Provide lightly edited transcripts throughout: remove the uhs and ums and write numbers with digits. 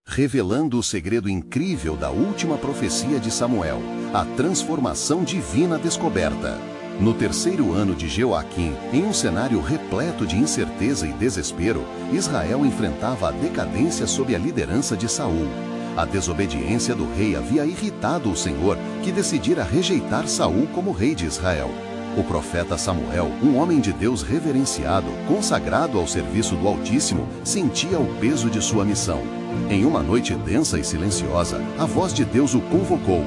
revelando o segredo incrível da última profecia de Samuel, a transformação divina descoberta. No terceiro ano de Jeoaquim, em um cenário repleto de incerteza e desespero, Israel enfrentava a decadência sob a liderança de Saul. A desobediência do rei havia irritado o Senhor, que decidira rejeitar Saul como rei de Israel. O profeta Samuel, um homem de Deus reverenciado, consagrado ao serviço do Altíssimo, sentia o peso de sua missão. Em uma noite densa e silenciosa, a voz de Deus o convocou.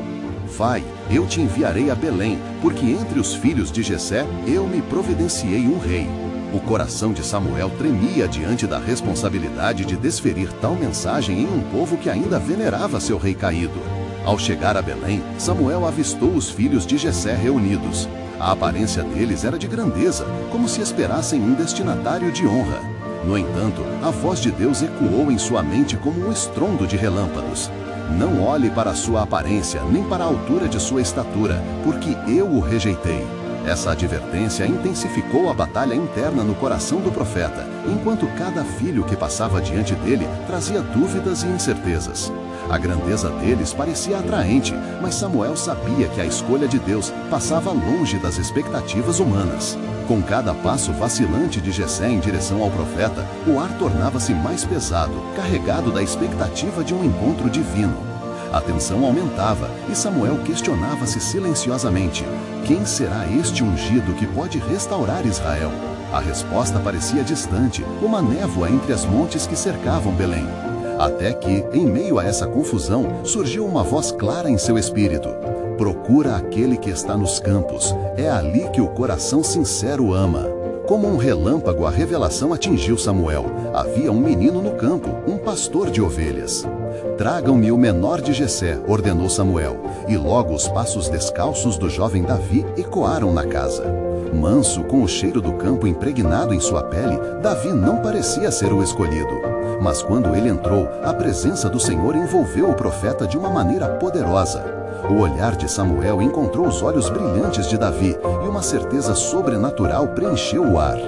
Vai, eu te enviarei a Belém, porque entre os filhos de Jessé eu me providenciei um rei. O coração de Samuel tremia diante da responsabilidade de desferir tal mensagem em um povo que ainda venerava seu rei caído. Ao chegar a Belém, Samuel avistou os filhos de Jessé reunidos. A aparência deles era de grandeza, como se esperassem um destinatário de honra. No entanto, a voz de Deus ecoou em sua mente como um estrondo de relâmpagos. Não olhe para a sua aparência, nem para a altura de sua estatura, porque eu o rejeitei. Essa advertência intensificou a batalha interna no coração do profeta, enquanto cada filho que passava diante dele trazia dúvidas e incertezas. A grandeza deles parecia atraente, mas Samuel sabia que a escolha de Deus passava longe das expectativas humanas. Com cada passo vacilante de Jessé em direção ao profeta, o ar tornava-se mais pesado, carregado da expectativa de um encontro divino. A tensão aumentava e Samuel questionava-se silenciosamente: quem será este ungido que pode restaurar Israel? A resposta parecia distante, uma névoa entre as montes que cercavam Belém. Até que, em meio a essa confusão, surgiu uma voz clara em seu espírito: procura aquele que está nos campos, é ali que o coração sincero ama. Como um relâmpago, a revelação atingiu Samuel. Havia um menino no campo, um pastor de ovelhas. Tragam-me o menor de Jessé, ordenou Samuel, e logo os passos descalços do jovem Davi ecoaram na casa. Manso, com o cheiro do campo impregnado em sua pele, Davi não parecia ser o escolhido. Mas quando ele entrou, a presença do Senhor envolveu o profeta de uma maneira poderosa. O olhar de Samuel encontrou os olhos brilhantes de Davi, e uma certeza sobrenatural preencheu o ar.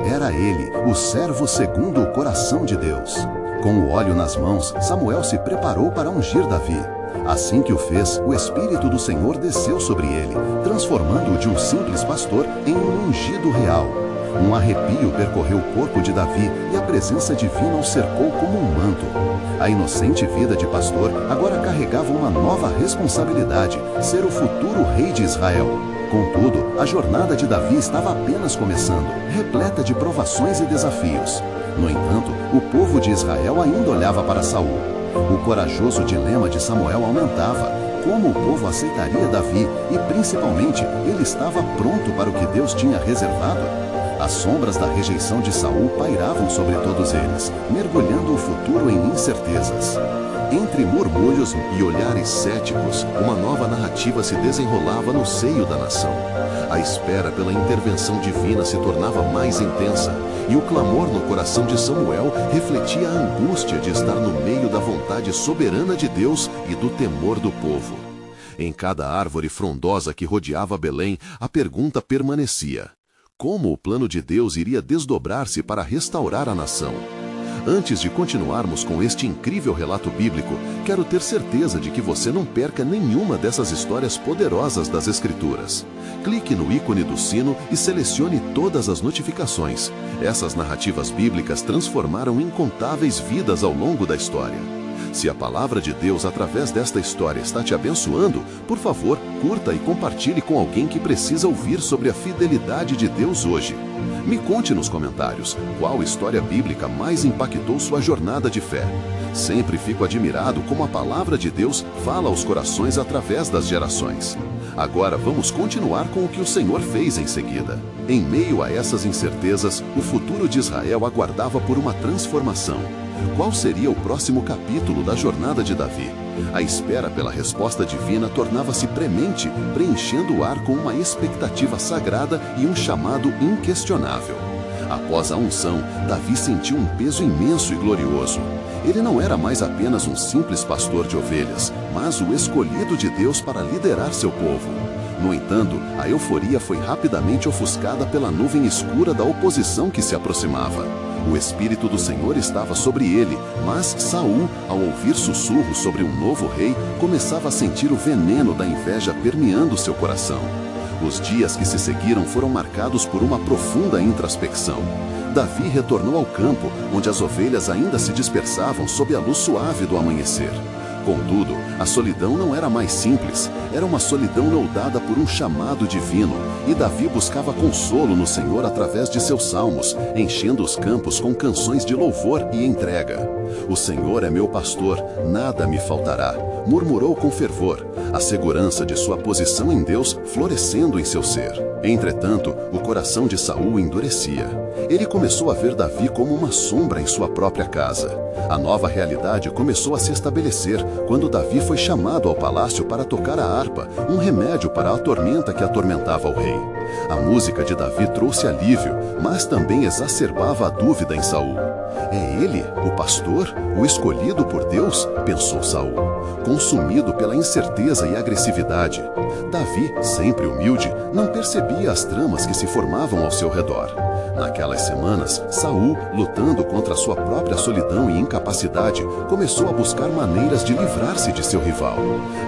Era ele, o servo segundo o coração de Deus. Com o óleo nas mãos, Samuel se preparou para ungir Davi. Assim que o fez, o Espírito do Senhor desceu sobre ele, transformando-o de um simples pastor em um ungido real. Um arrepio percorreu o corpo de Davi e a presença divina o cercou como um manto. A inocente vida de pastor agora carregava uma nova responsabilidade: ser o futuro rei de Israel. Contudo, a jornada de Davi estava apenas começando, repleta de provações e desafios. No entanto, o povo de Israel ainda olhava para Saul. O corajoso dilema de Samuel aumentava: como o povo aceitaria Davi e, principalmente, ele estava pronto para o que Deus tinha reservado? As sombras da rejeição de Saul pairavam sobre todos eles, mergulhando o futuro em incertezas. Entre murmúrios e olhares céticos, uma nova narrativa se desenrolava no seio da nação. A espera pela intervenção divina se tornava mais intensa, e o clamor no coração de Samuel refletia a angústia de estar no meio da vontade soberana de Deus e do temor do povo. Em cada árvore frondosa que rodeava Belém, a pergunta permanecia: como o plano de Deus iria desdobrar-se para restaurar a nação? Antes de continuarmos com este incrível relato bíblico, quero ter certeza de que você não perca nenhuma dessas histórias poderosas das Escrituras. Clique no ícone do sino e selecione todas as notificações. Essas narrativas bíblicas transformaram incontáveis vidas ao longo da história. Se a palavra de Deus através desta história está te abençoando, por favor, curta e compartilhe com alguém que precisa ouvir sobre a fidelidade de Deus hoje. Me conte nos comentários qual história bíblica mais impactou sua jornada de fé. Sempre fico admirado como a palavra de Deus fala aos corações através das gerações. Agora vamos continuar com o que o Senhor fez em seguida. Em meio a essas incertezas, o futuro de Israel aguardava por uma transformação. Qual seria o próximo capítulo da jornada de Davi? A espera pela resposta divina tornava-se premente, preenchendo o ar com uma expectativa sagrada e um chamado inquestionável. Após a unção, Davi sentiu um peso imenso e glorioso. Ele não era mais apenas um simples pastor de ovelhas, mas o escolhido de Deus para liderar seu povo. No entanto, a euforia foi rapidamente ofuscada pela nuvem escura da oposição que se aproximava. O Espírito do Senhor estava sobre ele, mas Saul, ao ouvir sussurros sobre um novo rei, começava a sentir o veneno da inveja permeando seu coração. Os dias que se seguiram foram marcados por uma profunda introspecção. Davi retornou ao campo, onde as ovelhas ainda se dispersavam sob a luz suave do amanhecer. Contudo, a solidão não era mais simples, era uma solidão moldada por um chamado divino, e Davi buscava consolo no Senhor através de seus salmos, enchendo os campos com canções de louvor e entrega. O Senhor é meu pastor, nada me faltará, murmurou com fervor, a segurança de sua posição em Deus florescendo em seu ser. Entretanto, o coração de Saul endurecia. Ele começou a ver Davi como uma sombra em sua própria casa. A nova realidade começou a se estabelecer quando Davi foi chamado ao palácio para tocar a harpa, um remédio para a tormenta que atormentava o rei. A música de Davi trouxe alívio, mas também exacerbava a dúvida em Saul. É ele, o pastor, o escolhido por Deus? Pensou Saul, consumido pela incerteza e agressividade. Davi, sempre humilde, não percebia as tramas que se formavam ao seu redor. Naquelas semanas, Saul, lutando contra sua própria solidão e incapacidade, começou a buscar maneiras de livrar-se de seu rival.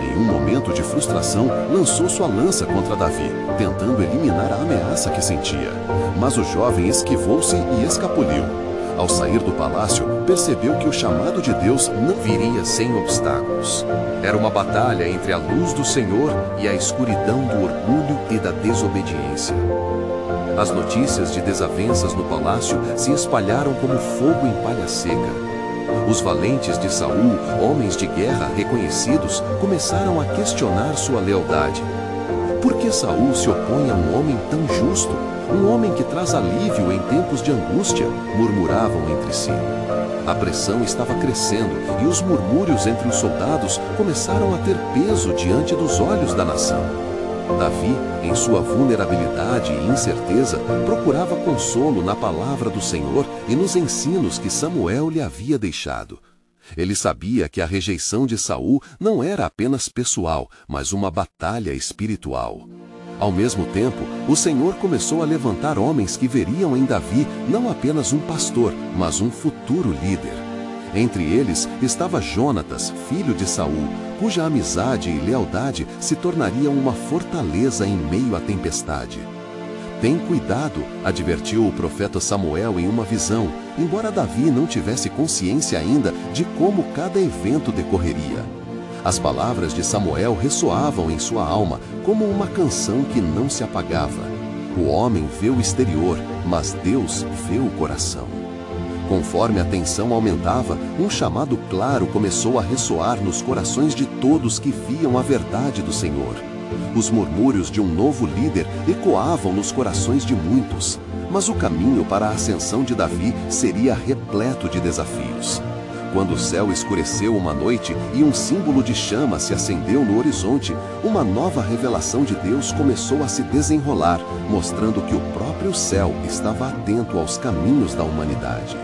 Em um momento de frustração, lançou sua lança contra Davi, tentando eliminar a ameaça que sentia. Mas o jovem esquivou-se e escapuliu. Ao sair do palácio, percebeu que o chamado de Deus não viria sem obstáculos. Era uma batalha entre a luz do Senhor e a escuridão do orgulho e da desobediência. As notícias de desavenças no palácio se espalharam como fogo em palha seca. Os valentes de Saul, homens de guerra reconhecidos, começaram a questionar sua lealdade. Por que Saul se opõe a um homem tão justo? Um homem que traz alívio em tempos de angústia, murmuravam entre si. A pressão estava crescendo e os murmúrios entre os soldados começaram a ter peso diante dos olhos da nação. Davi, em sua vulnerabilidade e incerteza, procurava consolo na palavra do Senhor e nos ensinos que Samuel lhe havia deixado. Ele sabia que a rejeição de Saul não era apenas pessoal, mas uma batalha espiritual. Ao mesmo tempo, o Senhor começou a levantar homens que veriam em Davi não apenas um pastor, mas um futuro líder. Entre eles estava Jonatas, filho de Saul, cuja amizade e lealdade se tornariam uma fortaleza em meio à tempestade. Tem cuidado, advertiu o profeta Samuel em uma visão, embora Davi não tivesse consciência ainda de como cada evento decorreria. As palavras de Samuel ressoavam em sua alma como uma canção que não se apagava. O homem vê o exterior, mas Deus vê o coração. Conforme a tensão aumentava, um chamado claro começou a ressoar nos corações de todos que viam a verdade do Senhor. Os murmúrios de um novo líder ecoavam nos corações de muitos, mas o caminho para a ascensão de Davi seria repleto de desafios. Quando o céu escureceu uma noite e um símbolo de chama se acendeu no horizonte, uma nova revelação de Deus começou a se desenrolar, mostrando que o próprio céu estava atento aos caminhos da humanidade.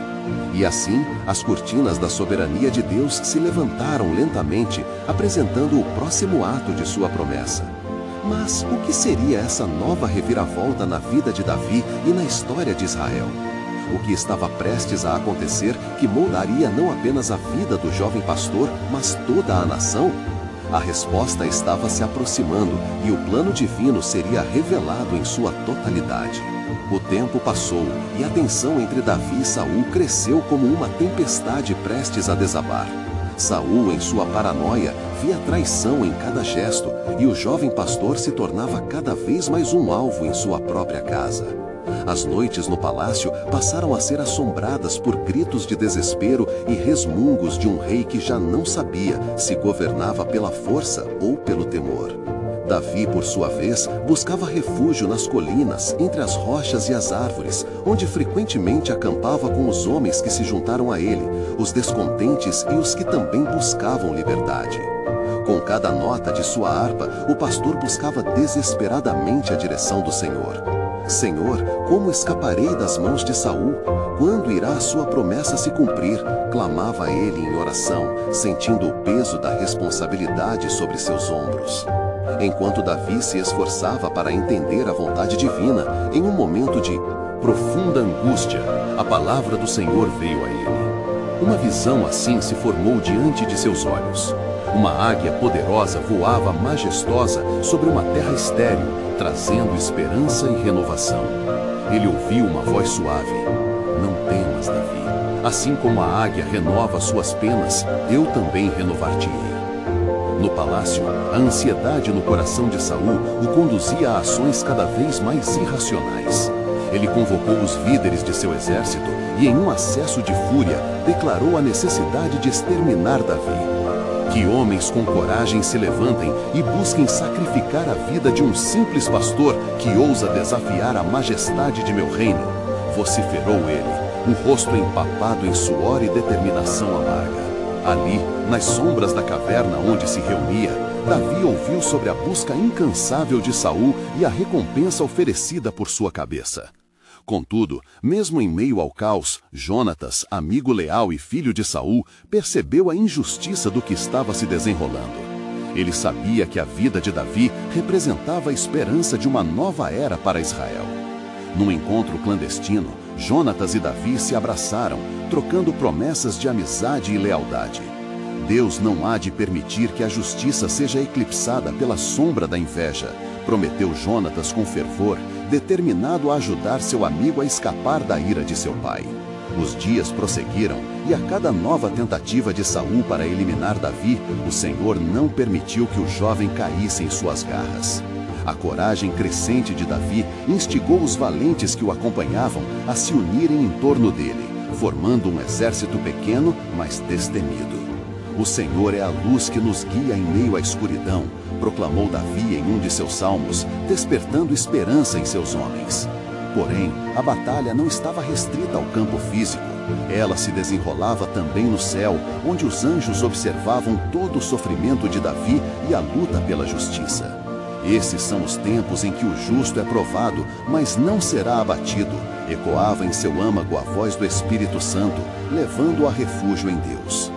E assim, as cortinas da soberania de Deus se levantaram lentamente, apresentando o próximo ato de sua promessa. Mas o que seria essa nova reviravolta na vida de Davi e na história de Israel? O que estava prestes a acontecer que moldaria não apenas a vida do jovem pastor, mas toda a nação? A resposta estava se aproximando e o plano divino seria revelado em sua totalidade. O tempo passou e a tensão entre Davi e Saul cresceu como uma tempestade prestes a desabar. Saul, em sua paranoia, via traição em cada gesto e o jovem pastor se tornava cada vez mais um alvo em sua própria casa. As noites no palácio passaram a ser assombradas por gritos de desespero e resmungos de um rei que já não sabia se governava pela força ou pelo temor. Davi, por sua vez, buscava refúgio nas colinas, entre as rochas e as árvores, onde frequentemente acampava com os homens que se juntaram a ele, os descontentes e os que também buscavam liberdade. Com cada nota de sua harpa, o pastor buscava desesperadamente a direção do Senhor. Senhor, como escaparei das mãos de Saul? Quando irá a sua promessa se cumprir? Clamava ele em oração, sentindo o peso da responsabilidade sobre seus ombros. Enquanto Davi se esforçava para entender a vontade divina, em um momento de profunda angústia, a palavra do Senhor veio a ele. Uma visão assim se formou diante de seus olhos. Uma águia poderosa voava majestosa sobre uma terra estéril, trazendo esperança e renovação. Ele ouviu uma voz suave: "Não temas, Davi. Assim como a águia renova suas penas, eu também renovar-te-ei." No palácio, a ansiedade no coração de Saul o conduzia a ações cada vez mais irracionais. Ele convocou os líderes de seu exército e, em um acesso de fúria, declarou a necessidade de exterminar Davi. Que homens com coragem se levantem e busquem sacrificar a vida de um simples pastor que ousa desafiar a majestade de meu reino, vociferou ele, o rosto empapado em suor e determinação amarga. Ali, nas sombras da caverna onde se reunia, Davi ouviu sobre a busca incansável de Saul e a recompensa oferecida por sua cabeça. Contudo, mesmo em meio ao caos, Jonatas, amigo leal e filho de Saul, percebeu a injustiça do que estava se desenrolando. Ele sabia que a vida de Davi representava a esperança de uma nova era para Israel. Num encontro clandestino, Jonatas e Davi se abraçaram, trocando promessas de amizade e lealdade. Deus não há de permitir que a justiça seja eclipsada pela sombra da inveja, prometeu Jonatas com fervor, determinado a ajudar seu amigo a escapar da ira de seu pai. Os dias prosseguiram, e a cada nova tentativa de Saul para eliminar Davi, o Senhor não permitiu que o jovem caísse em suas garras. A coragem crescente de Davi instigou os valentes que o acompanhavam a se unirem em torno dele, formando um exército pequeno, mas destemido. "O Senhor é a luz que nos guia em meio à escuridão", proclamou Davi em um de seus salmos, despertando esperança em seus homens. Porém, a batalha não estava restrita ao campo físico. Ela se desenrolava também no céu, onde os anjos observavam todo o sofrimento de Davi e a luta pela justiça. "Esses são os tempos em que o justo é provado, mas não será abatido", ecoava em seu âmago a voz do Espírito Santo, levando-o a refúgio em Deus.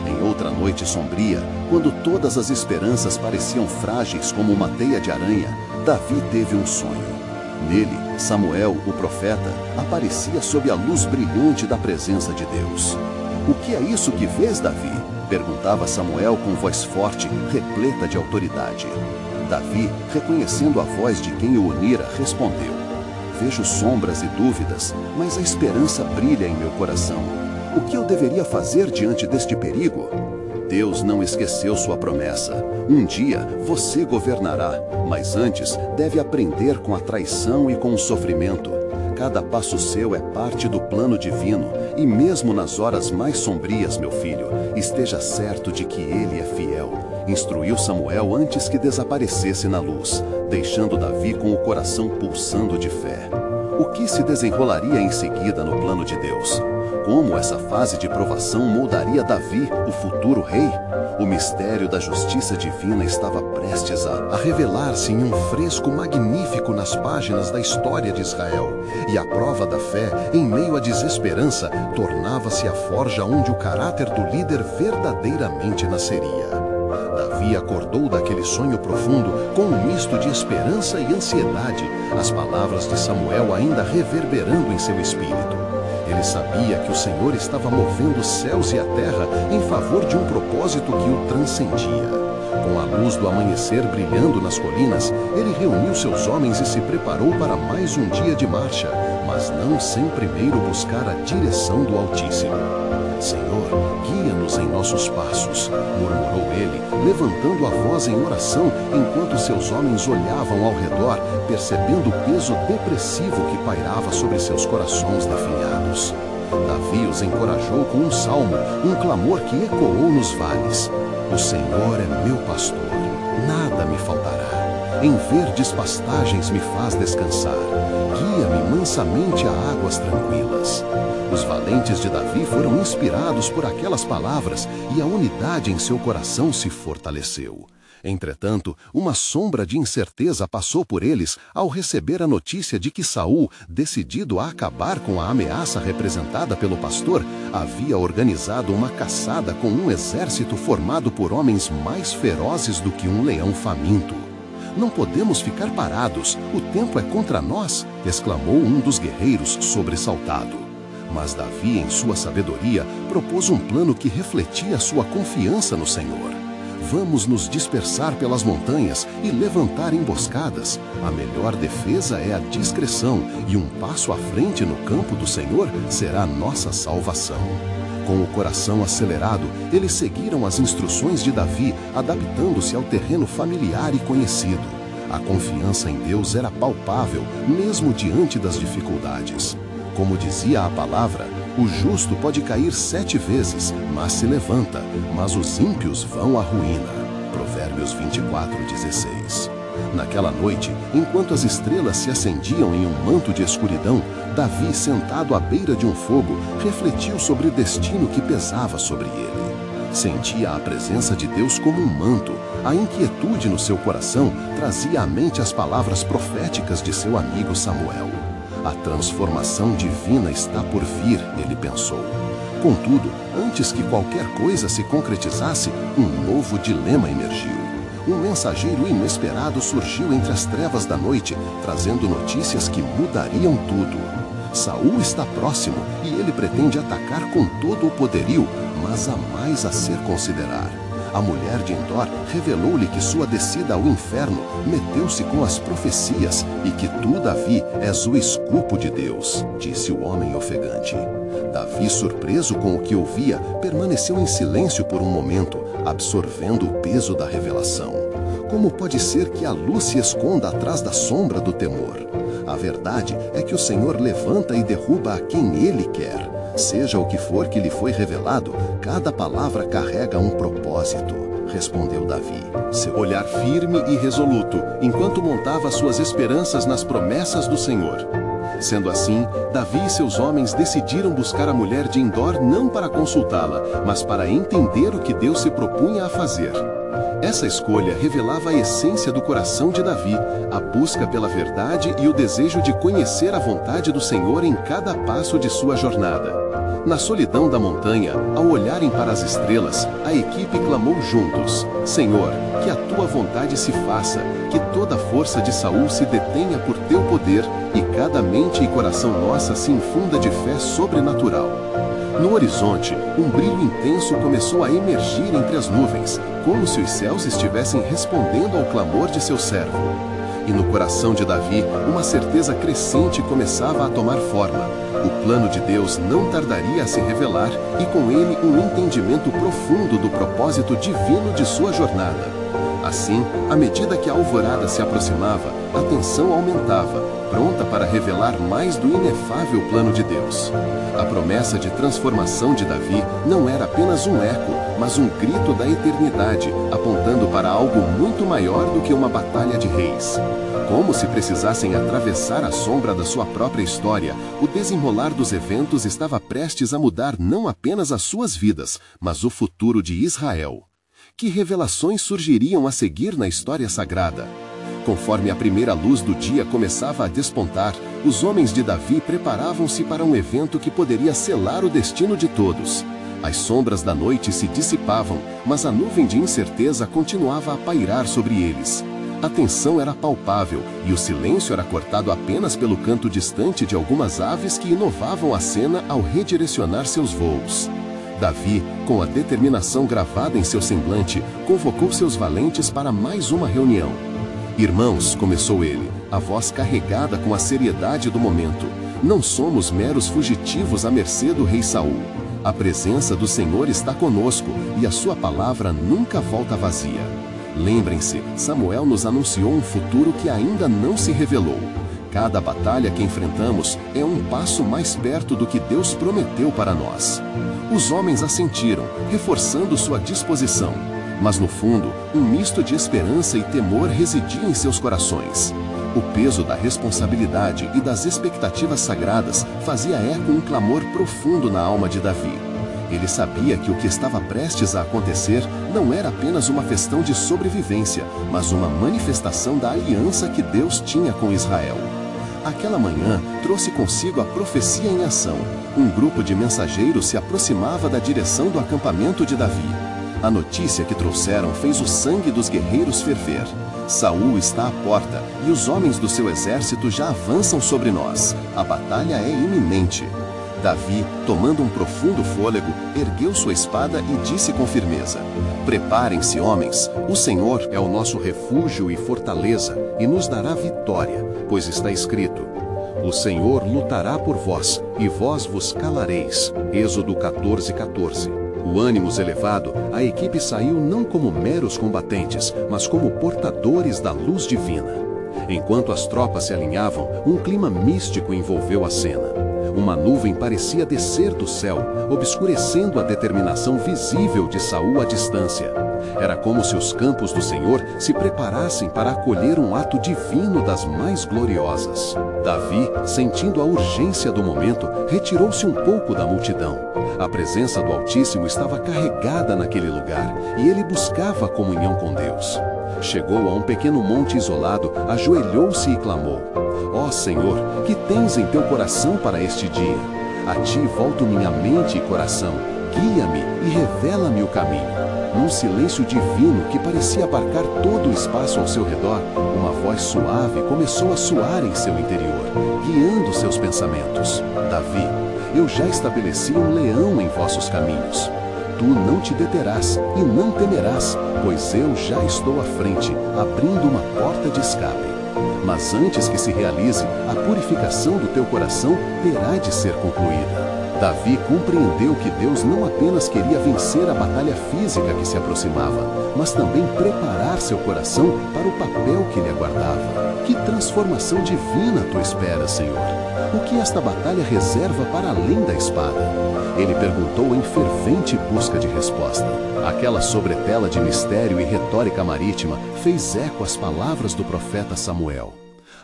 Em outra noite sombria, quando todas as esperanças pareciam frágeis como uma teia de aranha, Davi teve um sonho. Nele, Samuel, o profeta, aparecia sob a luz brilhante da presença de Deus. "O que é isso que vês, Davi?", perguntava Samuel com voz forte, repleta de autoridade. Davi, reconhecendo a voz de quem o unira, respondeu: "Vejo sombras e dúvidas, mas a esperança brilha em meu coração. O que eu deveria fazer diante deste perigo?" Deus não esqueceu sua promessa. Um dia você governará, mas antes deve aprender com a traição e com o sofrimento. Cada passo seu é parte do plano divino, e mesmo nas horas mais sombrias, meu filho, esteja certo de que Ele é fiel. Instruiu Samuel antes que desaparecesse na luz, deixando Davi com o coração pulsando de fé. O que se desenrolaria em seguida no plano de Deus? Como essa fase de provação moldaria Davi, o futuro rei? O mistério da justiça divina estava prestes a revelar-se em um fresco magnífico nas páginas da história de Israel. E a prova da fé, em meio à desesperança, tornava-se a forja onde o caráter do líder verdadeiramente nasceria. Davi acordou daquele sonho profundo com um misto de esperança e ansiedade, as palavras de Samuel ainda reverberando em seu espírito. Ele sabia que o Senhor estava movendo os céus e a terra em favor de um propósito que o transcendia. Com a luz do amanhecer brilhando nas colinas, ele reuniu seus homens e se preparou para mais um dia de marcha, mas não sem primeiro buscar a direção do Altíssimo. "Senhor, guia-nos em nossos passos", murmurou ele, levantando a voz em oração enquanto seus homens olhavam ao redor, percebendo o peso depressivo que pairava sobre seus corações definhados. Davi os encorajou com um salmo, um clamor que ecoou nos vales: "O Senhor é meu pastor, nada me faltará. Em verdes pastagens me faz descansar. Guia-me mansamente a águas tranquilas." Os valentes de Davi foram inspirados por aquelas palavras e a unidade em seu coração se fortaleceu. Entretanto, uma sombra de incerteza passou por eles ao receber a notícia de que Saul, decidido a acabar com a ameaça representada pelo pastor, havia organizado uma caçada com um exército formado por homens mais ferozes do que um leão faminto. "Não podemos ficar parados, o tempo é contra nós", exclamou um dos guerreiros sobressaltado. Mas Davi, em sua sabedoria, propôs um plano que refletia sua confiança no Senhor. Vamos nos dispersar pelas montanhas e levantar emboscadas. A melhor defesa é a discrição, e um passo à frente no campo do Senhor será nossa salvação. Com o coração acelerado, eles seguiram as instruções de Davi, adaptando-se ao terreno familiar e conhecido. A confiança em Deus era palpável, mesmo diante das dificuldades. Como dizia a palavra, o justo pode cair 7 vezes, mas se levanta, mas os ímpios vão à ruína. Provérbios 24:16. Naquela noite, enquanto as estrelas se acendiam em um manto de escuridão, Davi, sentado à beira de um fogo, refletiu sobre o destino que pesava sobre ele. Sentia a presença de Deus como um manto. A inquietude no seu coração trazia à mente as palavras proféticas de seu amigo Samuel. A transformação divina está por vir, ele pensou. Contudo, antes que qualquer coisa se concretizasse, um novo dilema emergiu. Um mensageiro inesperado surgiu entre as trevas da noite, trazendo notícias que mudariam tudo. Saul está próximo e ele pretende atacar com todo o poderio, mas há mais a ser considerar. A mulher de Endor revelou-lhe que sua descida ao inferno meteu-se com as profecias e que tu, Davi, és o escupo de Deus, disse o homem ofegante. Davi, surpreso com o que ouvia, permaneceu em silêncio por um momento, absorvendo o peso da revelação. Como pode ser que a luz se esconda atrás da sombra do temor? A verdade é que o Senhor levanta e derruba a quem Ele quer. Seja o que for que lhe foi revelado, cada palavra carrega um propósito, respondeu Davi. Seu olhar firme e resoluto, enquanto montava suas esperanças nas promessas do Senhor. Sendo assim, Davi e seus homens decidiram buscar a mulher de Endor não para consultá-la, mas para entender o que Deus se propunha a fazer. Essa escolha revelava a essência do coração de Davi, a busca pela verdade e o desejo de conhecer a vontade do Senhor em cada passo de sua jornada. Na solidão da montanha, ao olharem para as estrelas, a equipe clamou juntos: Senhor, que a tua vontade se faça, que toda a força de Saul se detenha por teu poder e cada mente e coração nossa se infunda de fé sobrenatural. No horizonte, um brilho intenso começou a emergir entre as nuvens, como se os céus estivessem respondendo ao clamor de seu servo. E no coração de Davi, uma certeza crescente começava a tomar forma. O plano de Deus não tardaria a se revelar e com ele um entendimento profundo do propósito divino de sua jornada. Assim, à medida que a alvorada se aproximava, a tensão aumentava, pronta para revelar mais do inefável plano de Deus. A promessa de transformação de Davi não era apenas um eco, mas um grito da eternidade, apontando para algo muito maior do que uma batalha de reis. Como se precisassem atravessar a sombra da sua própria história, o desenrolar dos eventos estava prestes a mudar não apenas as suas vidas, mas o futuro de Israel. Que revelações surgiriam a seguir na história sagrada? Conforme a primeira luz do dia começava a despontar, os homens de Davi preparavam-se para um evento que poderia selar o destino de todos. As sombras da noite se dissipavam, mas a nuvem de incerteza continuava a pairar sobre eles. A tensão era palpável e o silêncio era cortado apenas pelo canto distante de algumas aves que inovavam a cena ao redirecionar seus voos. Davi, com a determinação gravada em seu semblante, convocou seus valentes para mais uma reunião. Irmãos, começou ele, a voz carregada com a seriedade do momento, não somos meros fugitivos à mercê do rei Saul. A presença do Senhor está conosco e a sua palavra nunca volta vazia. Lembrem-se, Samuel nos anunciou um futuro que ainda não se revelou. Cada batalha que enfrentamos é um passo mais perto do que Deus prometeu para nós. Os homens assentiram, reforçando sua disposição. Mas no fundo, um misto de esperança e temor residia em seus corações. O peso da responsabilidade e das expectativas sagradas fazia eco um clamor profundo na alma de Davi. Ele sabia que o que estava prestes a acontecer não era apenas uma questão de sobrevivência, mas uma manifestação da aliança que Deus tinha com Israel. Aquela manhã trouxe consigo a profecia em ação. Um grupo de mensageiros se aproximava da direção do acampamento de Davi. A notícia que trouxeram fez o sangue dos guerreiros ferver. Saul está à porta e os homens do seu exército já avançam sobre nós. A batalha é iminente. Davi, tomando um profundo fôlego, ergueu sua espada e disse com firmeza: Preparem-se, homens, o Senhor é o nosso refúgio e fortaleza, e nos dará vitória, pois está escrito: O Senhor lutará por vós, e vós vos calareis. Êxodo 14:14. O ânimos elevado, a equipe saiu não como meros combatentes, mas como portadores da luz divina. Enquanto as tropas se alinhavam, um clima místico envolveu a cena. Uma nuvem parecia descer do céu, obscurecendo a determinação visível de Saul à distância. Era como se os campos do Senhor se preparassem para acolher um ato divino das mais gloriosas. Davi, sentindo a urgência do momento, retirou-se um pouco da multidão. A presença do Altíssimo estava carregada naquele lugar, e ele buscava a comunhão com Deus. Chegou a um pequeno monte isolado, ajoelhou-se e clamou: Ó Senhor, que tens em teu coração para este dia? A ti volto minha mente e coração. Guia-me e revela-me o caminho. Num silêncio divino que parecia abarcar todo o espaço ao seu redor, uma voz suave começou a soar em seu interior, guiando seus pensamentos. Davi, eu já estabeleci um leão em vossos caminhos. Tu não te deterás e não temerás, pois eu já estou à frente, abrindo uma porta de escape. Mas antes que se realize, a purificação do teu coração terá de ser concluída. Davi compreendeu que Deus não apenas queria vencer a batalha física que se aproximava, mas também preparar seu coração para o papel que lhe aguardava. Que transformação divina tu esperas, Senhor? O que esta batalha reserva para além da espada? Ele perguntou em fervente busca de resposta. Aquela sobretela de mistério e retórica marítima fez eco às palavras do profeta Samuel.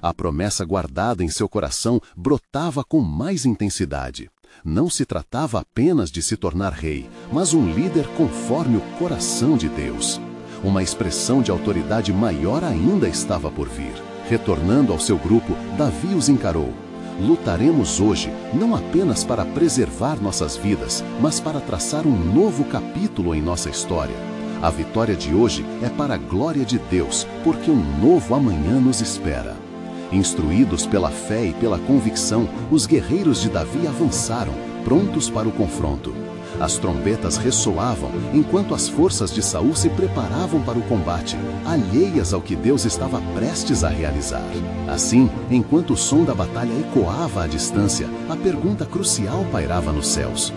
A promessa guardada em seu coração brotava com mais intensidade. Não se tratava apenas de se tornar rei, mas um líder conforme o coração de Deus. Uma expressão de autoridade maior ainda estava por vir. Retornando ao seu grupo, Davi os encarou. Lutaremos hoje não apenas para preservar nossas vidas, mas para traçar um novo capítulo em nossa história. A vitória de hoje é para a glória de Deus, porque um novo amanhã nos espera. Instruídos pela fé e pela convicção, os guerreiros de Davi avançaram, prontos para o confronto. As trombetas ressoavam, enquanto as forças de Saul se preparavam para o combate, alheias ao que Deus estava prestes a realizar. Assim, enquanto o som da batalha ecoava à distância, a pergunta crucial pairava nos céus: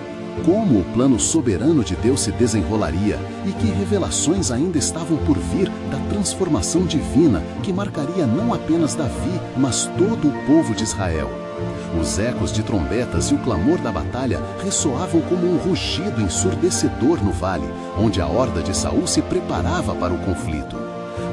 como o plano soberano de Deus se desenrolaria e que revelações ainda estavam por vir da transformação divina que marcaria não apenas Davi, mas todo o povo de Israel. Os ecos de trombetas e o clamor da batalha ressoavam como um rugido ensurdecedor no vale, onde a horda de Saul se preparava para o conflito.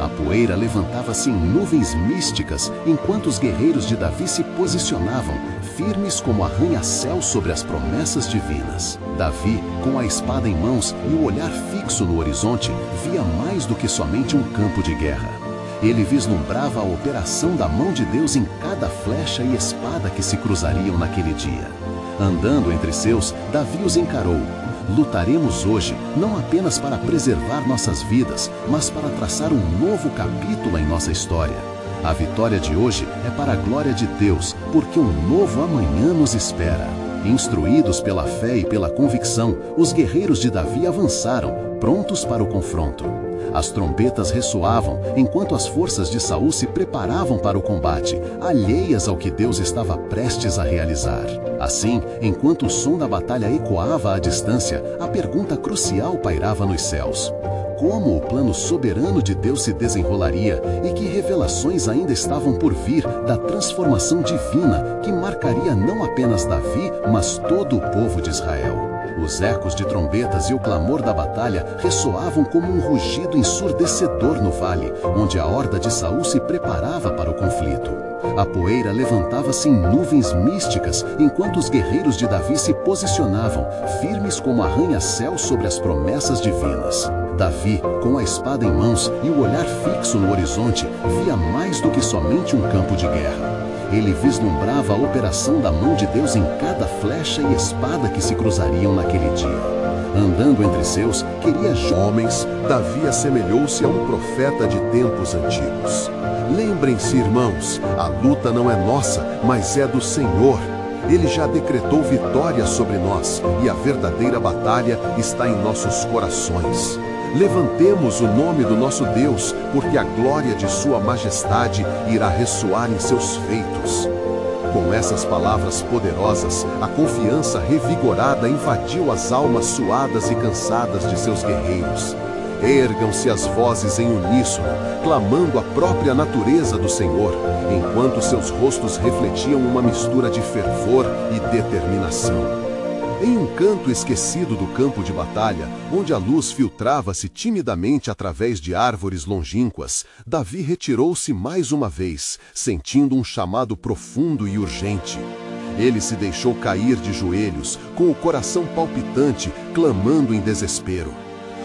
A poeira levantava-se em nuvens místicas, enquanto os guerreiros de Davi se posicionavam, firmes como arranha-céu sobre as promessas divinas. Davi, com a espada em mãos e o olhar fixo no horizonte, via mais do que somente um campo de guerra. Ele vislumbrava a operação da mão de Deus em cada flecha e espada que se cruzariam naquele dia. Andando entre seus, Davi os encarou. Lutaremos hoje não apenas para preservar nossas vidas, mas para traçar um novo capítulo em nossa história. A vitória de hoje é para a glória de Deus, porque um novo amanhã nos espera. Instruídos pela fé e pela convicção, os guerreiros de Davi avançaram, prontos para o confronto. As trombetas ressoavam, enquanto as forças de Saul se preparavam para o combate, alheias ao que Deus estava prestes a realizar. Assim, enquanto o som da batalha ecoava à distância, a pergunta crucial pairava nos céus: como o plano soberano de Deus se desenrolaria e que revelações ainda estavam por vir da transformação divina que marcaria não apenas Davi, mas todo o povo de Israel. Os ecos de trombetas e o clamor da batalha ressoavam como um rugido ensurdecedor no vale, onde a horda de Saul se preparava para o conflito. A poeira levantava-se em nuvens místicas, enquanto os guerreiros de Davi se posicionavam, firmes como arranha-céu sobre as promessas divinas. Davi, com a espada em mãos e o olhar fixo no horizonte, via mais do que somente um campo de guerra. Ele vislumbrava a operação da mão de Deus em cada flecha e espada que se cruzariam naquele dia. Andando entre seus, queria homens, Davi assemelhou-se a um profeta de tempos antigos. Lembrem-se, irmãos, a luta não é nossa, mas é do Senhor. Ele já decretou vitória sobre nós e a verdadeira batalha está em nossos corações. Levantemos o nome do nosso Deus, porque a glória de sua majestade irá ressoar em seus feitos. Com essas palavras poderosas, a confiança revigorada invadiu as almas suadas e cansadas de seus guerreiros. Ergam-se as vozes em uníssono, clamando a própria natureza do Senhor, enquanto seus rostos refletiam uma mistura de fervor e determinação. Em um canto esquecido do campo de batalha, onde a luz filtrava-se timidamente através de árvores longínquas, Davi retirou-se mais uma vez, sentindo um chamado profundo e urgente. Ele se deixou cair de joelhos, com o coração palpitante, clamando em desespero.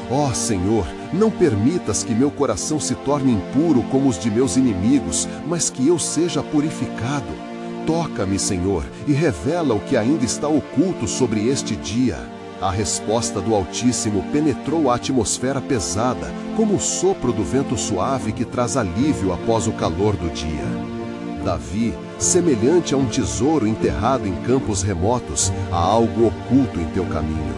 Ó Senhor, não permitas que meu coração se torne impuro como os de meus inimigos, mas que eu seja purificado. Toca-me, Senhor, e revela o que ainda está oculto sobre este dia. A resposta do Altíssimo penetrou a atmosfera pesada, como o sopro do vento suave que traz alívio após o calor do dia. Davi, semelhante a um tesouro enterrado em campos remotos, há algo oculto em teu caminho.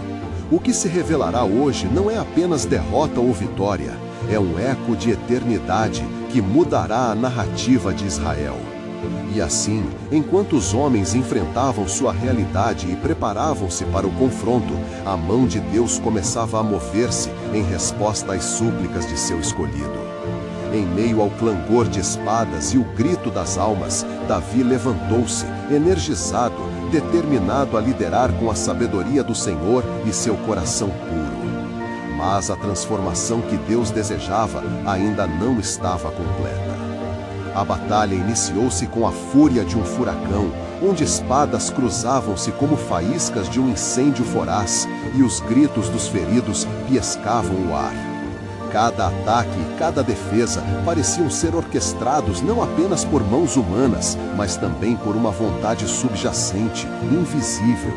O que se revelará hoje não é apenas derrota ou vitória, é um eco de eternidade que mudará a narrativa de Israel. E assim, enquanto os homens enfrentavam sua realidade e preparavam-se para o confronto, a mão de Deus começava a mover-se em resposta às súplicas de seu escolhido. Em meio ao clangor de espadas e o grito das almas, Davi levantou-se, energizado, determinado a liderar com a sabedoria do Senhor e seu coração puro. Mas a transformação que Deus desejava ainda não estava completa. A batalha iniciou-se com a fúria de um furacão, onde espadas cruzavam-se como faíscas de um incêndio voraz, e os gritos dos feridos piescavam o ar. Cada ataque e cada defesa pareciam ser orquestrados não apenas por mãos humanas, mas também por uma vontade subjacente, invisível.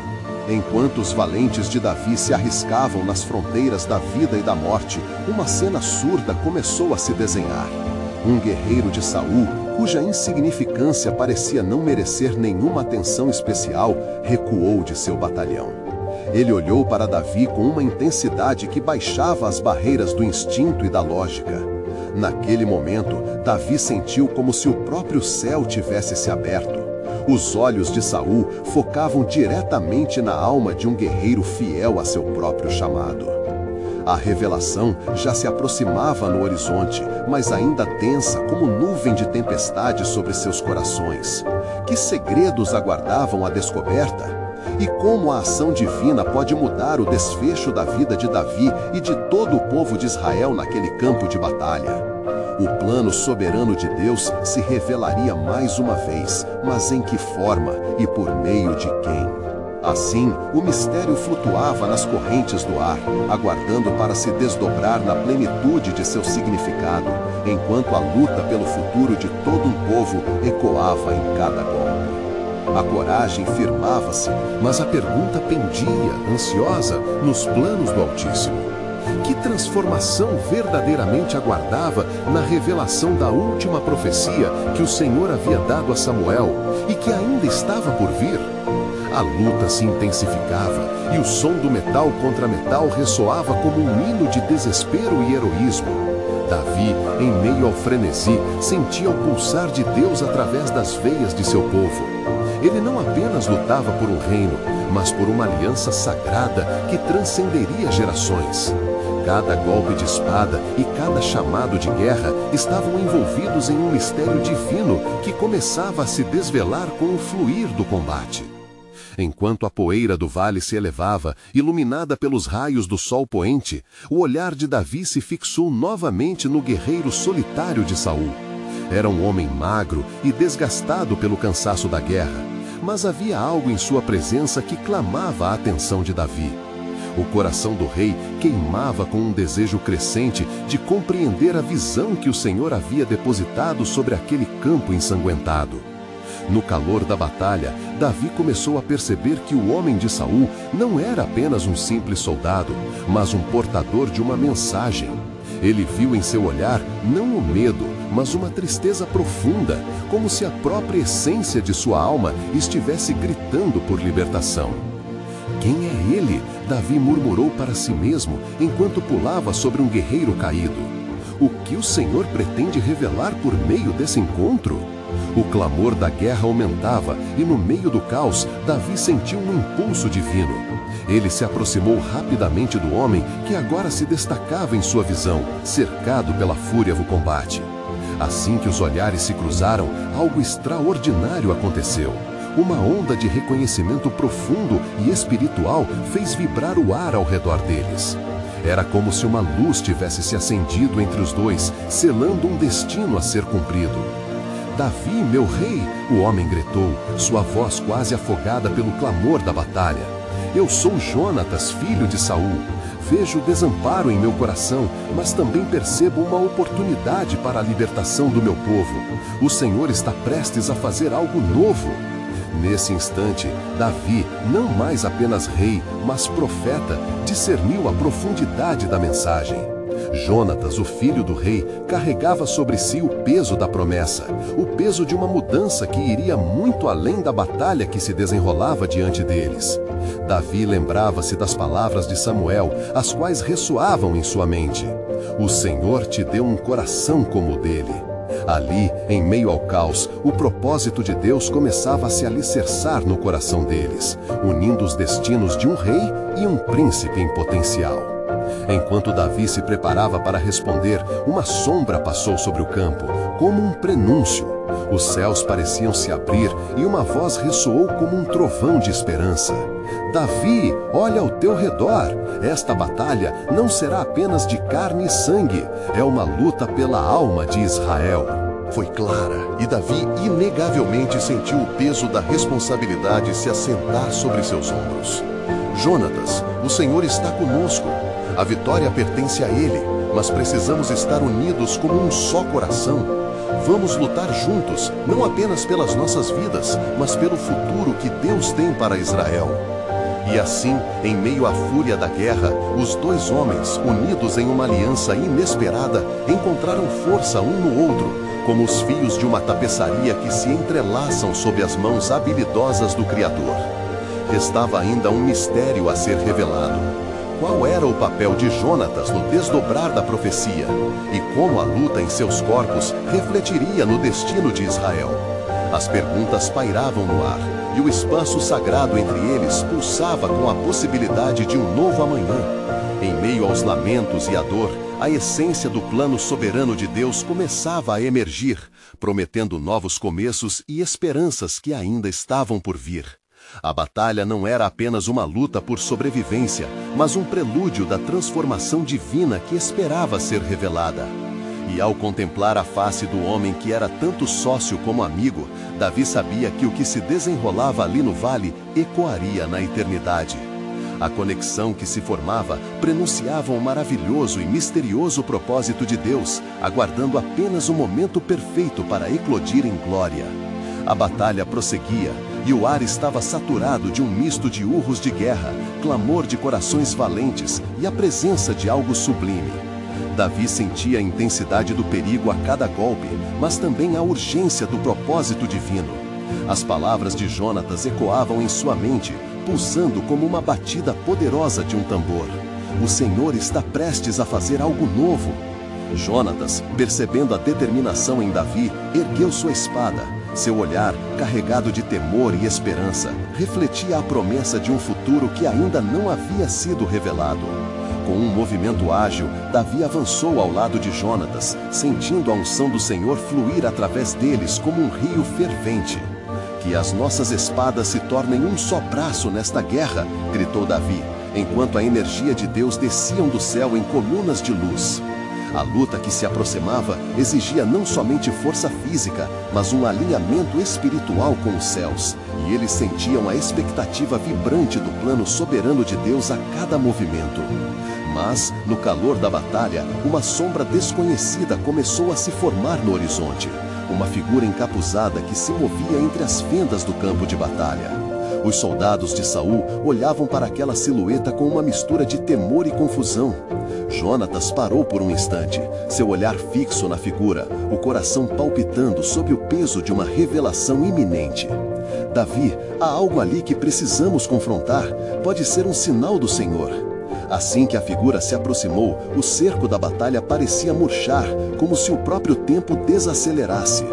Enquanto os valentes de Davi se arriscavam nas fronteiras da vida e da morte, uma cena surda começou a se desenhar. Um guerreiro de Saul, cuja insignificância parecia não merecer nenhuma atenção especial, recuou de seu batalhão. Ele olhou para Davi com uma intensidade que baixava as barreiras do instinto e da lógica. Naquele momento, Davi sentiu como se o próprio céu tivesse se aberto. Os olhos de Saul focavam diretamente na alma de um guerreiro fiel a seu próprio chamado. A revelação já se aproximava no horizonte, mas ainda densa como nuvem de tempestade sobre seus corações. Que segredos aguardavam a descoberta? E como a ação divina pode mudar o desfecho da vida de Davi e de todo o povo de Israel naquele campo de batalha? O plano soberano de Deus se revelaria mais uma vez, mas em que forma e por meio de quem? Assim, o mistério flutuava nas correntes do ar, aguardando para se desdobrar na plenitude de seu significado, enquanto a luta pelo futuro de todo um povo ecoava em cada golpe. A coragem firmava-se, mas a pergunta pendia, ansiosa, nos planos do Altíssimo. Que transformação verdadeiramente aguardava na revelação da última profecia que o Senhor havia dado a Samuel e que ainda estava por vir? A luta se intensificava e o som do metal contra metal ressoava como um hino de desespero e heroísmo. Davi, em meio ao frenesi, sentia o pulsar de Deus através das veias de seu povo. Ele não apenas lutava por um reino, mas por uma aliança sagrada que transcenderia gerações. Cada golpe de espada e cada chamado de guerra estavam envolvidos em um mistério divino que começava a se desvelar com o fluir do combate. Enquanto a poeira do vale se elevava, iluminada pelos raios do sol poente, o olhar de Davi se fixou novamente no guerreiro solitário de Saul. Era um homem magro e desgastado pelo cansaço da guerra, mas havia algo em sua presença que clamava a atenção de Davi. O coração do rei queimava com um desejo crescente de compreender a visão que o Senhor havia depositado sobre aquele campo ensanguentado. No calor da batalha, Davi começou a perceber que o homem de Saul não era apenas um simples soldado, mas um portador de uma mensagem. Ele viu em seu olhar não o medo, mas uma tristeza profunda, como se a própria essência de sua alma estivesse gritando por libertação. Quem é ele? Davi murmurou para si mesmo enquanto pulava sobre um guerreiro caído. O que o Senhor pretende revelar por meio desse encontro? O clamor da guerra aumentava e no meio do caos, Davi sentiu um impulso divino. Ele se aproximou rapidamente do homem que agora se destacava em sua visão, cercado pela fúria do combate. Assim que os olhares se cruzaram, algo extraordinário aconteceu. Uma onda de reconhecimento profundo e espiritual fez vibrar o ar ao redor deles. Era como se uma luz tivesse se acendido entre os dois, selando um destino a ser cumprido. Davi, meu rei, o homem gritou, sua voz quase afogada pelo clamor da batalha. Eu sou Jonatas, filho de Saul. Vejo desamparo em meu coração, mas também percebo uma oportunidade para a libertação do meu povo. O Senhor está prestes a fazer algo novo. Nesse instante, Davi, não mais apenas rei, mas profeta, discerniu a profundidade da mensagem. Jonatas, o filho do rei, carregava sobre si o peso da promessa, o peso de uma mudança que iria muito além da batalha que se desenrolava diante deles. Davi lembrava-se das palavras de Samuel, as quais ressoavam em sua mente. O Senhor te deu um coração como o dele. Ali, em meio ao caos, o propósito de Deus começava a se alicerçar no coração deles, unindo os destinos de um rei e um príncipe em potencial. Enquanto Davi se preparava para responder, uma sombra passou sobre o campo, como um prenúncio. Os céus pareciam se abrir e uma voz ressoou como um trovão de esperança. Davi, olha ao teu redor. Esta batalha não será apenas de carne e sangue, é uma luta pela alma de Israel. Foi clara, e Davi inegavelmente sentiu o peso da responsabilidade se assentar sobre seus ombros. Jonatas, o Senhor está conosco. A vitória pertence a Ele, mas precisamos estar unidos como um só coração. Vamos lutar juntos, não apenas pelas nossas vidas, mas pelo futuro que Deus tem para Israel. E assim, em meio à fúria da guerra, os dois homens, unidos em uma aliança inesperada, encontraram força um no outro, como os fios de uma tapeçaria que se entrelaçam sob as mãos habilidosas do Criador. Restava ainda um mistério a ser revelado. Qual era o papel de Jonatas no desdobrar da profecia? E como a luta em seus corpos refletiria no destino de Israel? As perguntas pairavam no ar, e o espaço sagrado entre eles pulsava com a possibilidade de um novo amanhã. Em meio aos lamentos e à dor, a essência do plano soberano de Deus começava a emergir, prometendo novos começos e esperanças que ainda estavam por vir. A batalha não era apenas uma luta por sobrevivência, mas um prelúdio da transformação divina que esperava ser revelada. E ao contemplar a face do homem que era tanto sócio como amigo, Davi sabia que o que se desenrolava ali no vale ecoaria na eternidade. A conexão que se formava prenunciava um maravilhoso e misterioso propósito de Deus, aguardando apenas o momento perfeito para eclodir em glória. A batalha prosseguia, e o ar estava saturado de um misto de urros de guerra, clamor de corações valentes e a presença de algo sublime. Davi sentia a intensidade do perigo a cada golpe, mas também a urgência do propósito divino. As palavras de Jonatas ecoavam em sua mente, pulsando como uma batida poderosa de um tambor. O Senhor está prestes a fazer algo novo. Jonatas, percebendo a determinação em Davi, ergueu sua espada. Seu olhar, carregado de temor e esperança, refletia a promessa de um futuro que ainda não havia sido revelado. Com um movimento ágil, Davi avançou ao lado de Jonatas, sentindo a unção do Senhor fluir através deles como um rio fervente. Que as nossas espadas se tornem um só braço nesta guerra, gritou Davi, enquanto a energia de Deus descia do céu em colunas de luz. A luta que se aproximava exigia não somente força física, mas um alinhamento espiritual com os céus, e eles sentiam a expectativa vibrante do plano soberano de Deus a cada movimento. Mas, no calor da batalha, uma sombra desconhecida começou a se formar no horizonte, uma figura encapuzada que se movia entre as fendas do campo de batalha. Os soldados de Saul olhavam para aquela silhueta com uma mistura de temor e confusão. Jonatas parou por um instante, seu olhar fixo na figura, o coração palpitando sob o peso de uma revelação iminente. Davi, há algo ali que precisamos confrontar, pode ser um sinal do Senhor. Assim que a figura se aproximou, o cerco da batalha parecia murchar, como se o próprio tempo desacelerasse.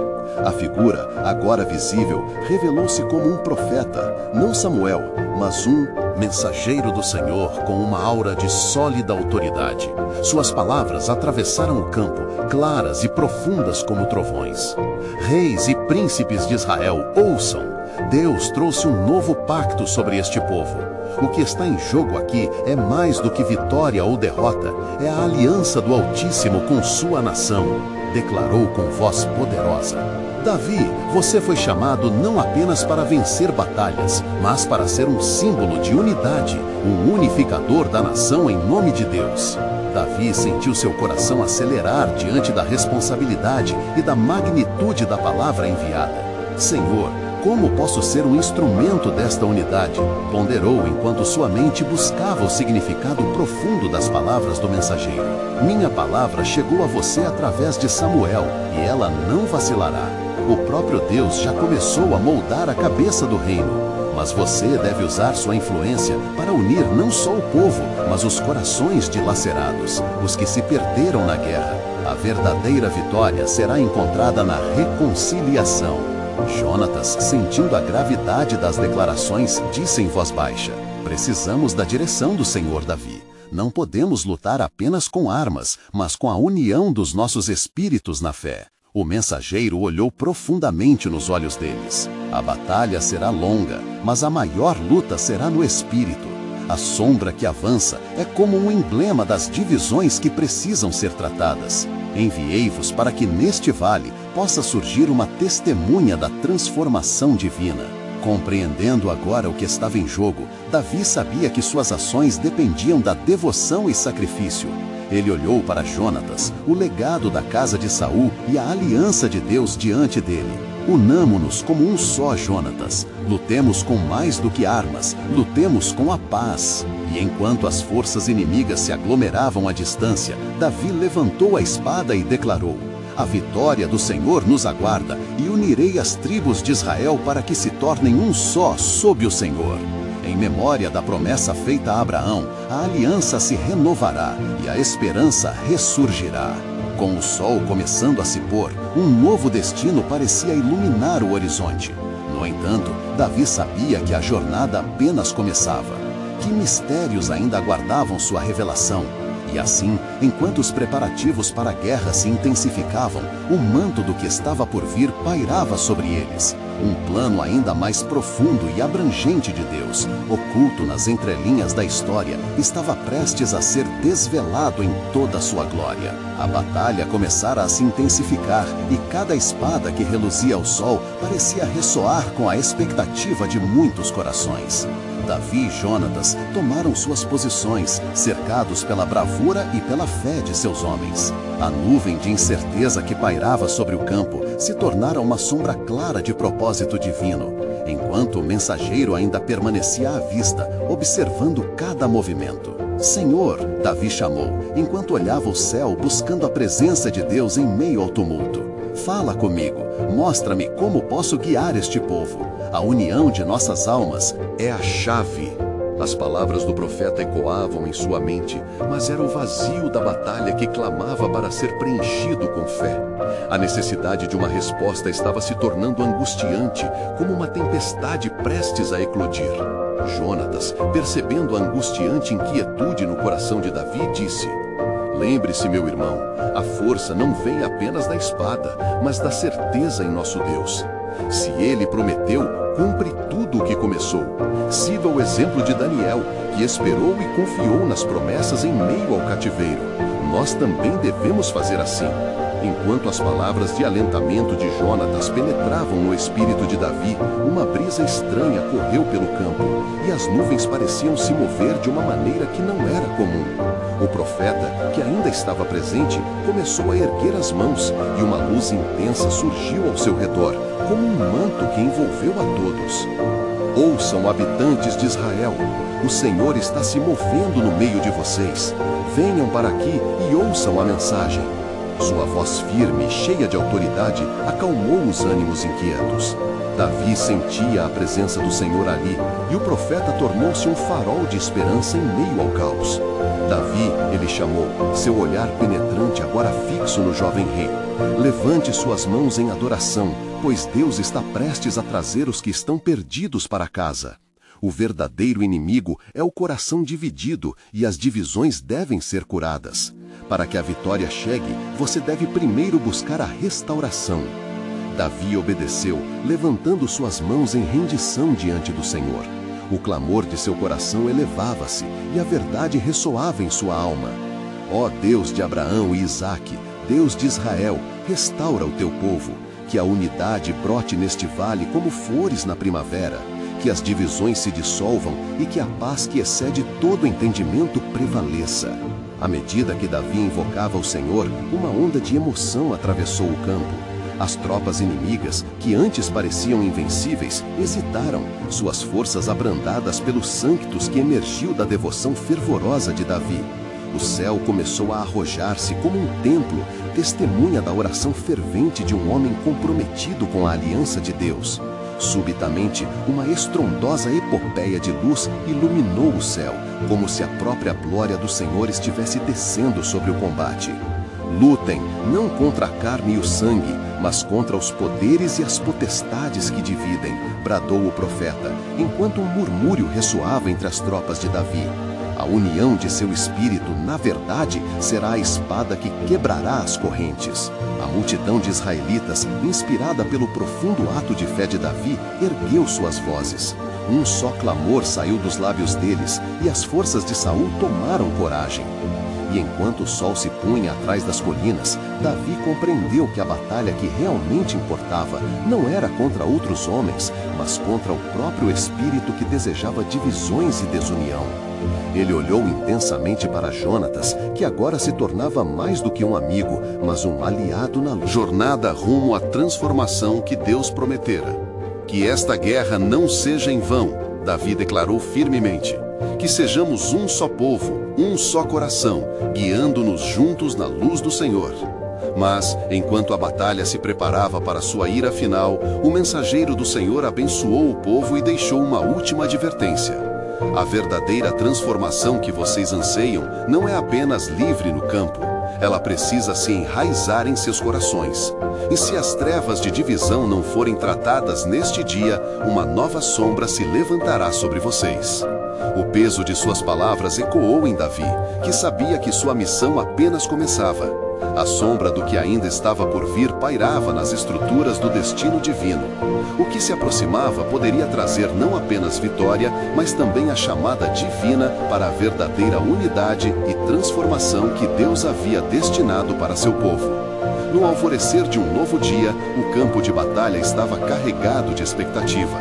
A figura, agora visível, revelou-se como um profeta, não Samuel, mas um mensageiro do Senhor com uma aura de sólida autoridade. Suas palavras atravessaram o campo, claras e profundas como trovões. Reis e príncipes de Israel, ouçam! Deus trouxe um novo pacto sobre este povo. O que está em jogo aqui é mais do que vitória ou derrota, é a aliança do Altíssimo com sua nação, declarou com voz poderosa. Davi, você foi chamado não apenas para vencer batalhas, mas para ser um símbolo de unidade, um unificador da nação em nome de Deus. Davi sentiu seu coração acelerar diante da responsabilidade e da magnitude da palavra enviada. Senhor, como posso ser um instrumento desta unidade? Ponderou enquanto sua mente buscava o significado profundo das palavras do mensageiro. Minha palavra chegou a você através de Samuel, e ela não vacilará. O próprio Deus já começou a moldar a cabeça do reino, mas você deve usar sua influência para unir não só o povo, mas os corações dilacerados, os que se perderam na guerra. A verdadeira vitória será encontrada na reconciliação. Jonatas, sentindo a gravidade das declarações, disse em voz baixa: precisamos da direção do Senhor Davi. Não podemos lutar apenas com armas, mas com a união dos nossos espíritos na fé. O mensageiro olhou profundamente nos olhos deles. A batalha será longa, mas a maior luta será no espírito. A sombra que avança é como um emblema das divisões que precisam ser tratadas. Enviei-vos para que neste vale possa surgir uma testemunha da transformação divina. Compreendendo agora o que estava em jogo, Davi sabia que suas ações dependiam da devoção e sacrifício. Ele olhou para Jonatas, o legado da casa de Saul e a aliança de Deus diante dele. Unamo-nos como um só, Jonatas. Lutemos com mais do que armas, lutemos com a paz. E enquanto as forças inimigas se aglomeravam à distância, Davi levantou a espada e declarou: a vitória do Senhor nos aguarda, e unirei as tribos de Israel para que se tornem um só sob o Senhor. Em memória da promessa feita a Abraão, a aliança se renovará e a esperança ressurgirá. Com o sol começando a se pôr, um novo destino parecia iluminar o horizonte. No entanto, Davi sabia que a jornada apenas começava. Que mistérios ainda aguardavam sua revelação? E assim, enquanto os preparativos para a guerra se intensificavam, o manto do que estava por vir pairava sobre eles. Um plano ainda mais profundo e abrangente de Deus, oculto nas entrelinhas da história, estava prestes a ser desvelado em toda a sua glória. A batalha começara a se intensificar e cada espada que reluzia ao sol parecia ressoar com a expectativa de muitos corações. Davi e Jonatas tomaram suas posições, cercados pela bravura e pela fé de seus homens. A nuvem de incerteza que pairava sobre o campo se tornara uma sombra clara de propósito divino, enquanto o mensageiro ainda permanecia à vista, observando cada movimento. Senhor, Davi chamou, enquanto olhava o céu buscando a presença de Deus em meio ao tumulto. Fala comigo, mostra-me como posso guiar este povo. A união de nossas almas é a chave. As palavras do profeta ecoavam em sua mente, mas era o vazio da batalha que clamava para ser preenchido com fé. A necessidade de uma resposta estava se tornando angustiante, como uma tempestade prestes a eclodir. Jonatas, percebendo a angustiante inquietude no coração de Davi, disse: lembre-se, meu irmão, a força não vem apenas da espada, mas da certeza em nosso Deus. Se ele prometeu, cumpre tudo o que começou. Siga o exemplo de Daniel, que esperou e confiou nas promessas em meio ao cativeiro. Nós também devemos fazer assim. Enquanto as palavras de alentamento de Jonatas penetravam no espírito de Davi, uma brisa estranha correu pelo campo, e as nuvens pareciam se mover de uma maneira que não era comum. O profeta, que ainda estava presente, começou a erguer as mãos, e uma luz intensa surgiu ao seu redor, como um manto que envolveu a todos. Ouçam, habitantes de Israel, o Senhor está se movendo no meio de vocês. venham para aqui e ouçam a mensagem. Sua voz firme e cheia de autoridade acalmou os ânimos inquietos. Davi sentia a presença do Senhor ali, e o profeta tornou-se um farol de esperança em meio ao caos. Davi, ele chamou, seu olhar penetrante agora fixo no jovem rei. Levante suas mãos em adoração, pois Deus está prestes a trazer os que estão perdidos para casa. O verdadeiro inimigo é o coração dividido, e as divisões devem ser curadas. Para que a vitória chegue, você deve primeiro buscar a restauração. Davi obedeceu, levantando suas mãos em rendição diante do Senhor. O clamor de seu coração elevava-se, e a verdade ressoava em sua alma. Ó Deus de Abraão e Isaque, Deus de Israel, restaura o teu povo. Que a unidade brote neste vale como flores na primavera. Que as divisões se dissolvam e que a paz que excede todo entendimento prevaleça. À medida que Davi invocava o Senhor, uma onda de emoção atravessou o campo. As tropas inimigas, que antes pareciam invencíveis, hesitaram, suas forças abrandadas pelos sanctos que emergiu da devoção fervorosa de Davi. O céu começou a arrojar-se como um templo, testemunha da oração fervente de um homem comprometido com a aliança de Deus. Subitamente, uma estrondosa epopeia de luz iluminou o céu, como se a própria glória do Senhor estivesse descendo sobre o combate. Lutem, não contra a carne e o sangue, mas contra os poderes e as potestades que dividem, bradou o profeta, enquanto um murmúrio ressoava entre as tropas de Davi. A união de seu espírito, na verdade, será a espada que quebrará as correntes. A multidão de israelitas, inspirada pelo profundo ato de fé de Davi, ergueu suas vozes. Um só clamor saiu dos lábios deles, e as forças de Saul tomaram coragem. E enquanto o sol se punha atrás das colinas, Davi compreendeu que a batalha que realmente importava não era contra outros homens, mas contra o próprio espírito que desejava divisões e desunião. Ele olhou intensamente para Jonatas, que agora se tornava mais do que um amigo, mas um aliado na jornada rumo à transformação que Deus prometera. Que esta guerra não seja em vão, Davi declarou firmemente. Que sejamos um só povo, um só coração, guiando-nos juntos na luz do Senhor. Mas, enquanto a batalha se preparava para sua ira final, o mensageiro do Senhor abençoou o povo e deixou uma última advertência. A verdadeira transformação que vocês anseiam não é apenas livre no campo. Ela precisa se enraizar em seus corações. E se as trevas de divisão não forem tratadas neste dia, uma nova sombra se levantará sobre vocês. O peso de suas palavras ecoou em Davi, que sabia que sua missão apenas começava. A sombra do que ainda estava por vir pairava nas estruturas do destino divino. O que se aproximava poderia trazer não apenas vitória, mas também a chamada divina para a verdadeira unidade e transformação que Deus havia destinado para seu povo. No alvorecer de um novo dia, o campo de batalha estava carregado de expectativa.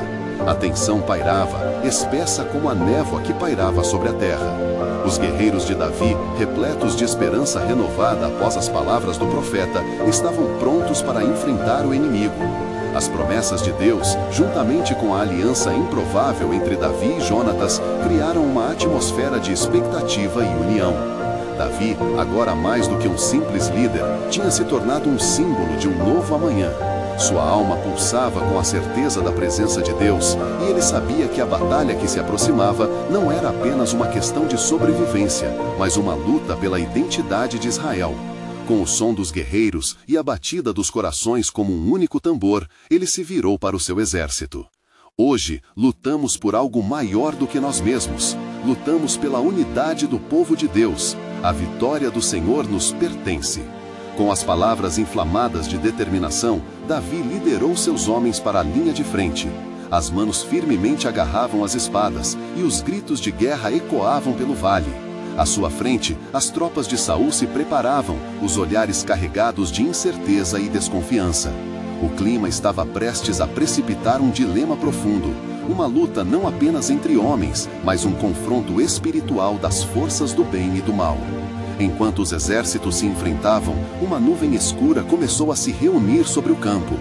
A tensão pairava, espessa como a névoa que pairava sobre a terra. Os guerreiros de Davi, repletos de esperança renovada após as palavras do profeta, estavam prontos para enfrentar o inimigo. As promessas de Deus, juntamente com a aliança improvável entre Davi e Jonatas, criaram uma atmosfera de expectativa e união. Davi, agora mais do que um simples líder, tinha se tornado um símbolo de um novo amanhã. Sua alma pulsava com a certeza da presença de Deus, e ele sabia que a batalha que se aproximava não era apenas uma questão de sobrevivência, mas uma luta pela identidade de Israel. Com o som dos guerreiros e a batida dos corações como um único tambor, ele se virou para o seu exército. Hoje, lutamos por algo maior do que nós mesmos. Lutamos pela unidade do povo de Deus. A vitória do Senhor nos pertence. Com as palavras inflamadas de determinação, Davi liderou seus homens para a linha de frente. As manos firmemente agarravam as espadas, e os gritos de guerra ecoavam pelo vale. À sua frente, as tropas de Saul se preparavam, os olhares carregados de incerteza e desconfiança. O clima estava prestes a precipitar um dilema profundo, uma luta não apenas entre homens, mas um confronto espiritual das forças do bem e do mal. Enquanto os exércitos se enfrentavam, uma nuvem escura começou a se reunir sobre o campo.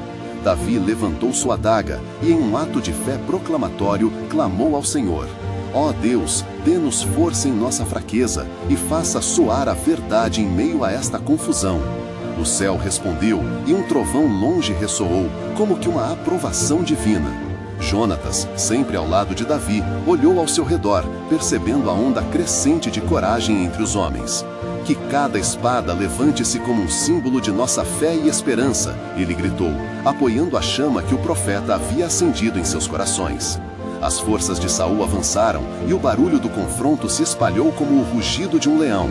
Davi levantou sua adaga e, em um ato de fé proclamatório, clamou ao Senhor. Ó Deus, dê-nos força em nossa fraqueza e faça soar a verdade em meio a esta confusão. O céu respondeu e um trovão longe ressoou, como que uma aprovação divina. Jonatas, sempre ao lado de Davi, olhou ao seu redor, percebendo a onda crescente de coragem entre os homens. Que cada espada levante-se como um símbolo de nossa fé e esperança, ele gritou, apoiando a chama que o profeta havia acendido em seus corações. As forças de Saul avançaram e o barulho do confronto se espalhou como o rugido de um leão.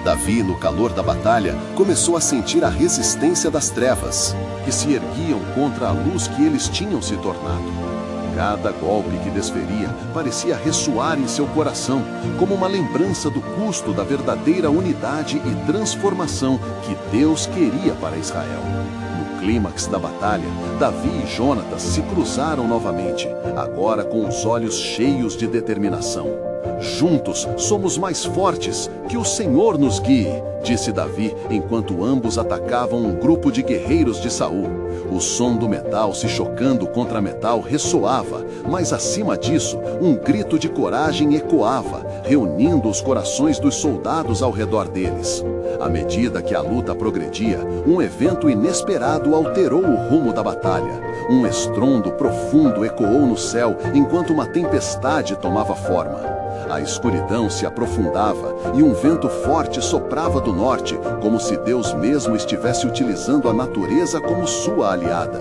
Davi, no calor da batalha, começou a sentir a resistência das trevas, que se erguiam contra a luz que eles tinham se tornado. Cada golpe que desferia parecia ressoar em seu coração, como uma lembrança do custo da verdadeira unidade e transformação que Deus queria para Israel. No clímax da batalha, Davi e Jonatas se cruzaram novamente, agora com os olhos cheios de determinação. Juntos somos mais fortes, que o Senhor nos guie, disse Davi, enquanto ambos atacavam um grupo de guerreiros de Saul. O som do metal se chocando contra metal ressoava, mas acima disso, um grito de coragem ecoava, reunindo os corações dos soldados ao redor deles. À medida que a luta progredia, um evento inesperado alterou o rumo da batalha. Um estrondo profundo ecoou no céu enquanto uma tempestade tomava forma. A escuridão se aprofundava e um vento forte soprava do norte, como se Deus mesmo estivesse utilizando a natureza como sua aliada.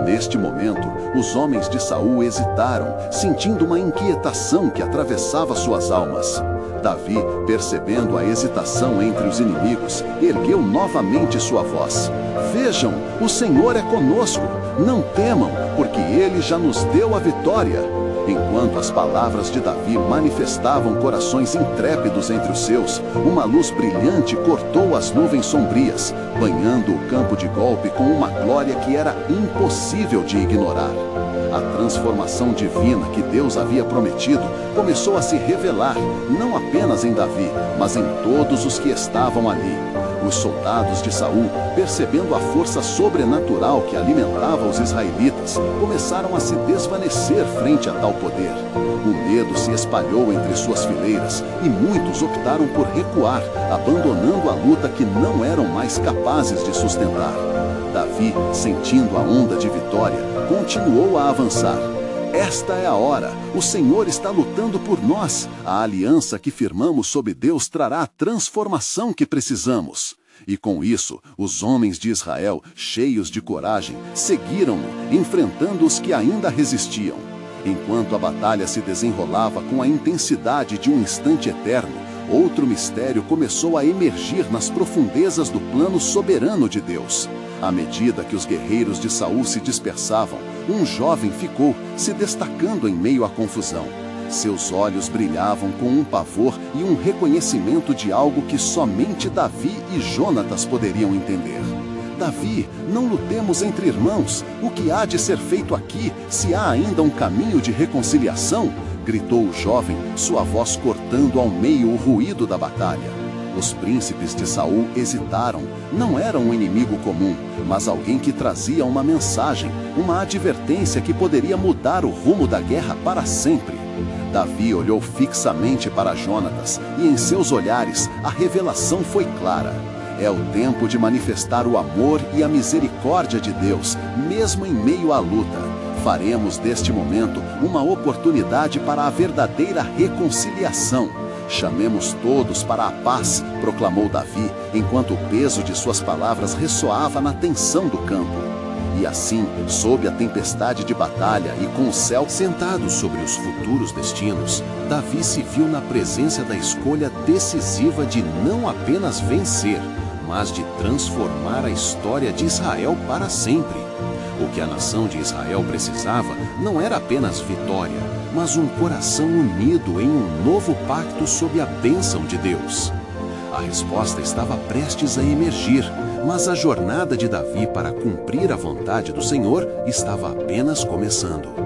Neste momento, os homens de Saul hesitaram, sentindo uma inquietação que atravessava suas almas. Davi, percebendo a hesitação entre os inimigos, ergueu novamente sua voz. Vejam, o Senhor é conosco, não temam, porque Ele já nos deu a vitória. Enquanto as palavras de Davi manifestavam corações intrépidos entre os seus, uma luz brilhante cortou as nuvens sombrias, banhando o campo de golpe com uma glória que era impossível de ignorar. A transformação divina que Deus havia prometido começou a se revelar, não apenas em Davi, mas em todos os que estavam ali. Os soldados de Saul, percebendo a força sobrenatural que alimentava os israelitas, começaram a se desvanecer frente a tal poder. O medo se espalhou entre suas fileiras e muitos optaram por recuar, abandonando a luta que não eram mais capazes de sustentar. Davi, sentindo a onda de vitória, continuou a avançar. Esta é a hora, o Senhor está lutando por nós. A aliança que firmamos sob Deus trará a transformação que precisamos. E com isso, os homens de Israel, cheios de coragem, seguiram-no, enfrentando os que ainda resistiam. Enquanto a batalha se desenrolava com a intensidade de um instante eterno, outro mistério começou a emergir nas profundezas do plano soberano de Deus. À medida que os guerreiros de Saul se dispersavam, um jovem ficou, se destacando em meio à confusão. Seus olhos brilhavam com um pavor e um reconhecimento de algo que somente Davi e Jonatas poderiam entender. Davi, não lutemos entre irmãos. O que há de ser feito aqui, se há ainda um caminho de reconciliação? Gritou o jovem, sua voz cortando ao meio o ruído da batalha. Os príncipes de Saul hesitaram. Não era um inimigo comum, mas alguém que trazia uma mensagem, uma advertência que poderia mudar o rumo da guerra para sempre. Davi olhou fixamente para Jonatas e em seus olhares a revelação foi clara. É o tempo de manifestar o amor e a misericórdia de Deus, mesmo em meio à luta. Faremos deste momento uma oportunidade para a verdadeira reconciliação. Chamemos todos para a paz, proclamou Davi, enquanto o peso de suas palavras ressoava na tensão do campo. E assim, sob a tempestade de batalha e com o céu sentado sobre os futuros destinos, Davi se viu na presença da escolha decisiva de não apenas vencer, mas de transformar a história de Israel para sempre. O que a nação de Israel precisava não era apenas vitória, mas um coração unido em um novo pacto sob a bênção de Deus. A resposta estava prestes a emergir, mas a jornada de Davi para cumprir a vontade do Senhor estava apenas começando.